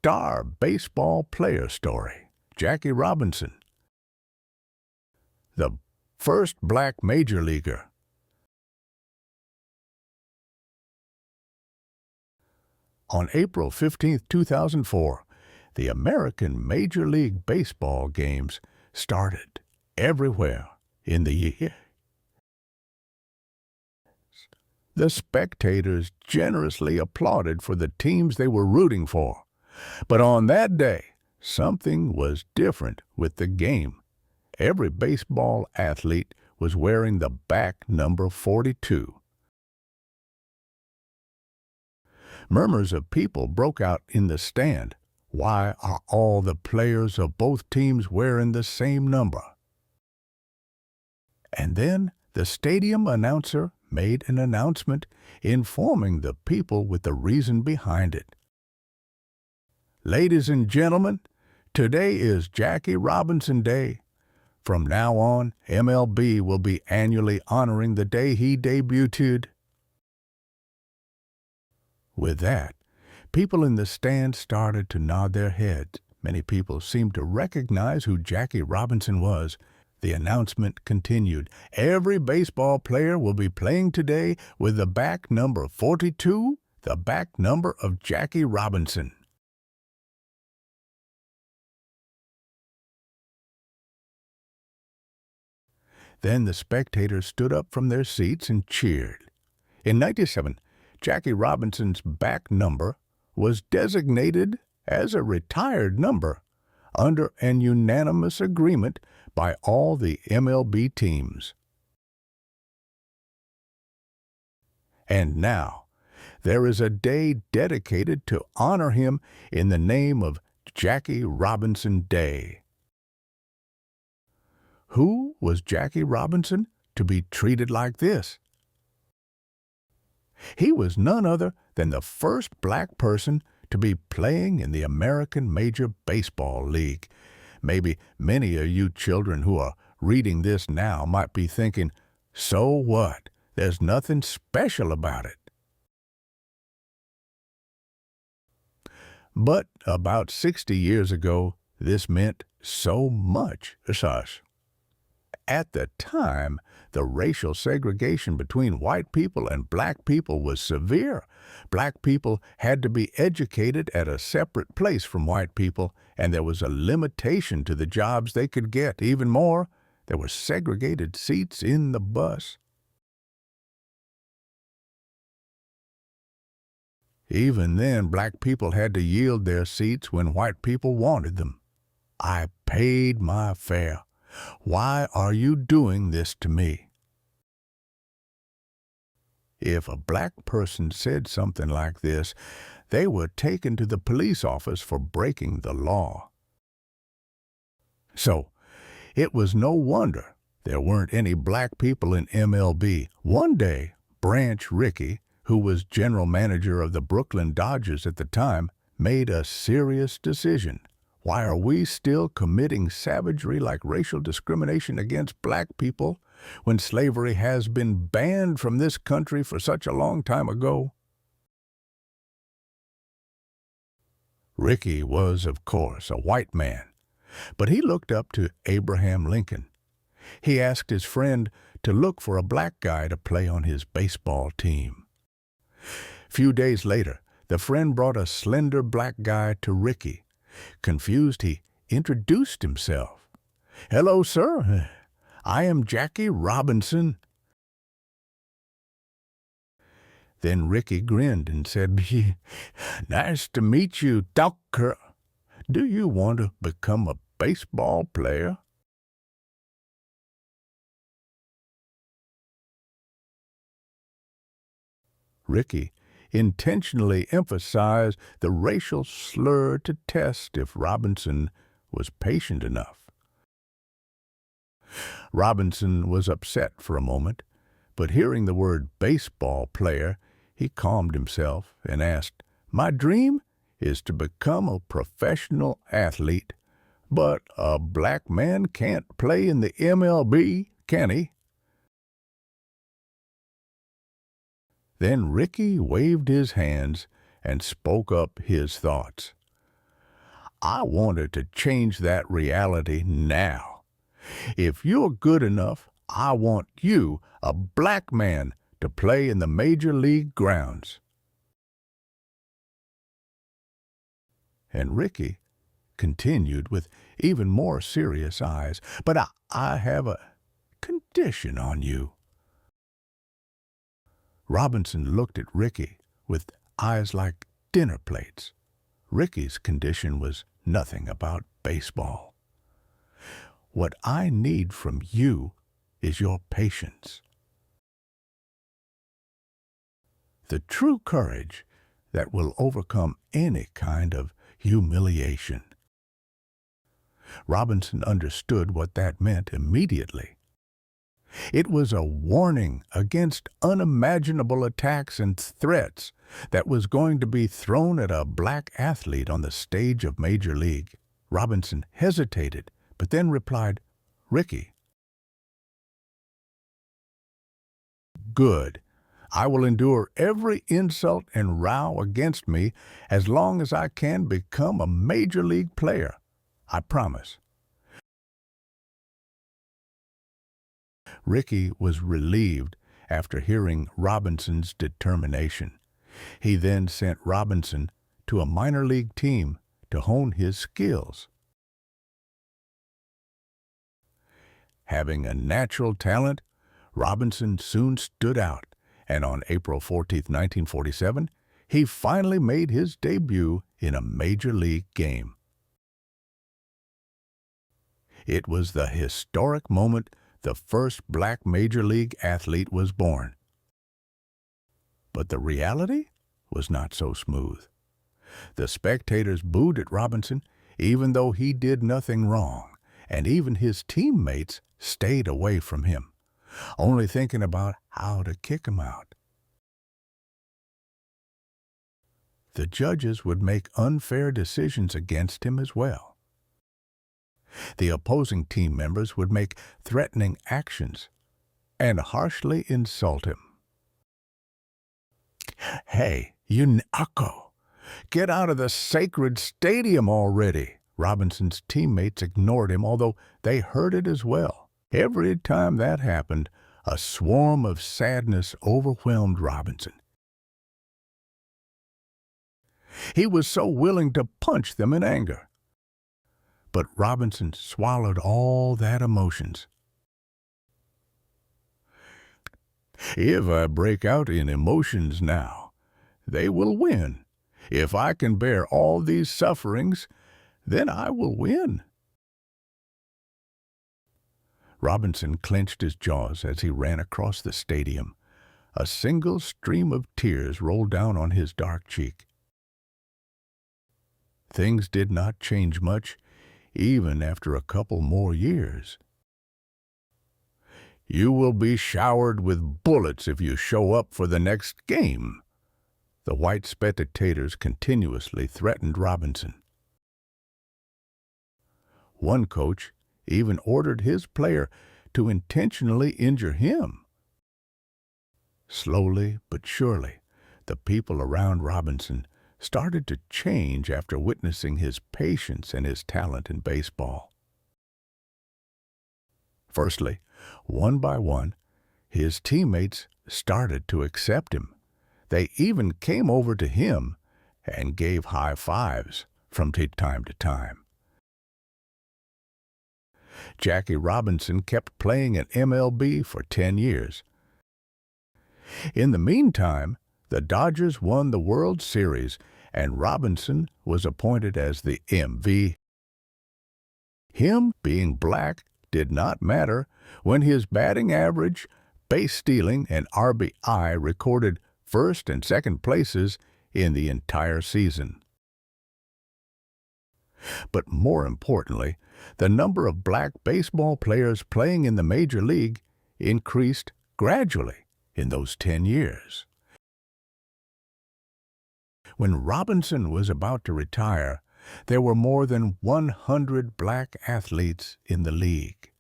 star baseball player story, Jackie Robinson, the first black major leaguer. On April 15, 2004, the American Major League Baseball games started everywhere in the year. The spectators generously applauded for the teams they were rooting for. But on that day, something was different with the game. Every baseball athlete was wearing the back number 42. Murmurs of people broke out in the stand. Why are all the players of both teams wearing the same number? And then the stadium announcer made an announcement informing the people with the reason behind it. Ladies and gentlemen, today is Jackie Robinson Day. From now on, MLB will be annually honoring the day he debuted. With that, people in the stand started to nod their heads. Many people seemed to recognize who Jackie Robinson was. The announcement continued. Every baseball player will be playing today with the back number 42, the back number of Jackie Robinson. Then the spectators stood up from their seats and cheered. In '97, Jackie Robinson's back number was designated as a retired number under an unanimous agreement by all the MLB teams. And now, there is a day dedicated to honor him in the name of Jackie Robinson Day. Who was Jackie Robinson to be treated like this? He was none other than the first black person to be playing in the American Major Baseball League. Maybe many of you children who are reading this now might be thinking, so what? There's nothing special about it. But about 60 years ago, this meant so much to us. At the time, the racial segregation between white people and black people was severe. Black people had to be educated at a separate place from white people, and there was a limitation to the jobs they could get. Even more, there were segregated seats in the bus. Even then, black people had to yield their seats when white people wanted them. I paid my fare. Why are you doing this to me? If a black person said something like this, they were taken to the police office for breaking the law. So, it was no wonder there weren't any black people in MLB. One day, Branch Rickey, who was general manager of the Brooklyn Dodgers at the time, made a serious decision. Why are we still committing savagery like racial discrimination against black people when slavery has been banned from this country for such a long time ago? Rickey was, of course, a white man, but he looked up to Abraham Lincoln. He asked his friend to look for a black guy to play on his baseball team. Few days later, the friend brought a slender black guy to Rickey. Confused, he introduced himself. "Hello, sir. I am Jackie Robinson." Then Rickey grinned and said, "Nice to meet you, Doctor. Do you want to become a baseball player?" Rickey intentionally emphasized the racial slur to test if Robinson was patient enough. Robinson was upset for a moment, but hearing the word baseball player, he calmed himself and asked, "My dream is to become a professional athlete, but a black man can't play in the MLB, can he?" Then Rickey waved his hands and spoke up his thoughts. I wanted to change that reality now. If you're good enough, I want you, a black man, to play in the major league grounds." And Ricky continued with even more serious eyes, "But I have a condition on you." Robinson looked at Ricky with eyes like dinner plates. Ricky's condition was nothing about baseball. "What I need from you is your patience. The true courage that will overcome any kind of humiliation." Robinson understood what that meant immediately. It was a warning against unimaginable attacks and threats that was going to be thrown at a black athlete on the stage of Major League. Robinson hesitated, but then replied, "Ricky." "Good. I will endure every insult and row against me as long as I can become a Major League player. I promise." Ricky was relieved after hearing Robinson's determination. He then sent Robinson to a minor league team to hone his skills. Having a natural talent, Robinson soon stood out, and on April 14, 1947, he finally made his debut in a major league game. It was the historic moment the first black major league athlete was born. But the reality was not so smooth. The spectators booed at Robinson, even though he did nothing wrong, and even his teammates stayed away from him, only thinking about how to kick him out. The judges would make unfair decisions against him as well. The opposing team members would make threatening actions and harshly insult him. "Hey, you knuckle! Get out of the sacred stadium already!" Robinson's teammates ignored him, although they heard it as well. Every time that happened, a swarm of sadness overwhelmed Robinson. He was so willing to punch them in anger. But Robinson swallowed all that emotions. "If I break out in emotions now, they will win. If I can bear all these sufferings, then I will win." Robinson clenched his jaws as he ran across the stadium. A single stream of tears rolled down on his dark cheek. Things did not change much, even after a couple more years. "You will be showered with bullets if you show up for the next game," the white spectators continuously threatened Robinson. One coach even ordered his player to intentionally injure him. Slowly but surely, the people around Robinson started to change after witnessing his patience and his talent in baseball. Firstly, one by one, his teammates started to accept him. They even came over to him and gave high fives from time to time. Jackie Robinson kept playing in MLB for 10 years. In the meantime, the Dodgers won the World Series, and Robinson was appointed as the MVP. Him being black did not matter when his batting average, base stealing, and RBI recorded first and second places in the entire season. But more importantly, the number of black baseball players playing in the major league increased gradually in those 10 years. When Robinson was about to retire, there were more than 100 black athletes in the league.